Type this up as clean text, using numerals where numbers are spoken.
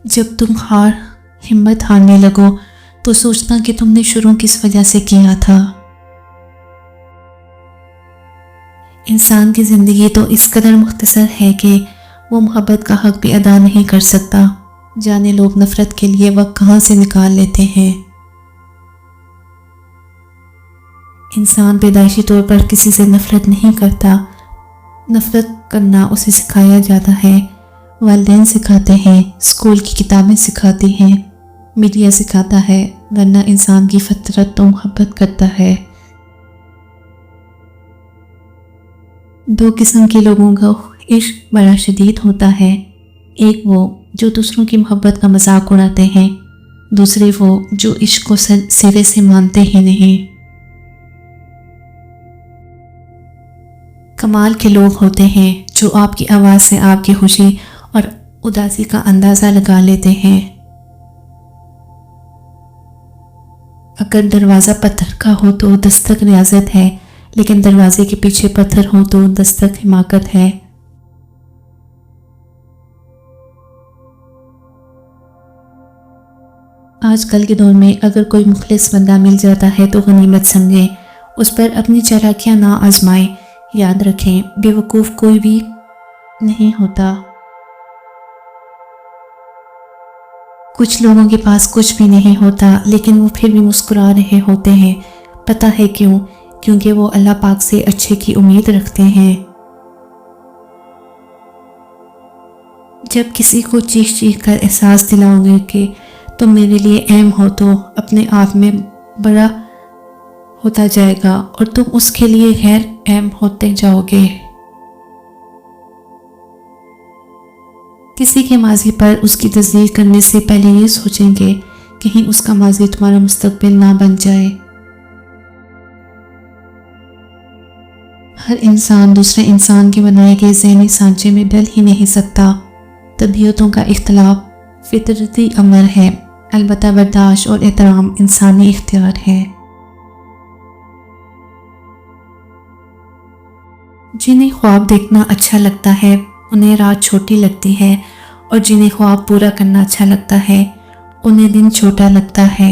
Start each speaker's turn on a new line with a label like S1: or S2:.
S1: جب تم ہمت ہارنے لگو تو سوچنا کہ تم نے شروع کس وجہ سے کیا تھا۔ انسان کی زندگی تو اس قدر مختصر ہے کہ وہ محبت کا حق بھی ادا نہیں کر سکتا۔ جانے لوگ نفرت کے لیے وقت کہاں سے نکال لیتے ہیں۔ انسان پیدائشی طور پر کسی سے نفرت نہیں کرتا، نفرت کرنا اسے سکھایا جاتا ہے۔ والدین سکھاتے ہیں، اسکول کی کتابیں سکھاتی ہیں، میڈیا سکھاتا ہے، ورنہ انسان کی فطرت تو محبت کرتا ہے۔ دو قسم کے لوگوں کا عشق بڑا شدید ہوتا ہے، ایک وہ جو دوسروں کی محبت کا مذاق اڑاتے ہیں، دوسرے وہ جو عشق کو سرے سے مانتے ہی نہیں۔ کمال کے لوگ ہوتے ہیں جو آپ کی آواز سے آپ کی خوشی اور اداسی کا اندازہ لگا لیتے ہیں۔ اگر دروازہ پتھر کا ہو تو دستک ریاضت ہے، لیکن دروازے کے پیچھے پتھر ہو تو دستک حماقت ہے۔ آج کل کے دور میں اگر کوئی مخلص بندہ مل جاتا ہے تو غنیمت سمجھیں، اس پر اپنی چالاکیاں نہ آزمائیں۔ یاد رکھیں، بے وقوف کوئی بھی نہیں ہوتا۔ کچھ لوگوں کے پاس کچھ بھی نہیں ہوتا لیکن وہ پھر بھی مسکرا رہے ہوتے ہیں، پتہ ہے کیوں؟ کیونکہ وہ اللہ پاک سے اچھے کی امید رکھتے ہیں۔ جب کسی کو چیخ چیخ کر احساس دلاؤ گے کہ تم میرے لیے اہم ہو تو اپنے آپ میں بڑا ہوتا جائے گا اور تم اس کے لیے غیر اہم ہوتے جاؤ گے۔ کسی کے ماضی پر اس کی تصدیق کرنے سے پہلے یہ سوچیں گے کہیں اس کا ماضی تمہارا مستقبل نہ بن جائے۔ ہر انسان دوسرے انسان کے بنائے گئے ذہنی سانچے میں ڈل ہی نہیں سکتا۔ طبیعتوں کا اختلاف فطرتی امر ہے، البتہ برداشت اور احترام انسانی اختیار ہے۔ جنہیں خواب دیکھنا اچھا لگتا ہے انہیں رات چھوٹی لگتی ہے، اور جنہیں خواب پورا کرنا اچھا لگتا ہے انہیں دن چھوٹا لگتا ہے۔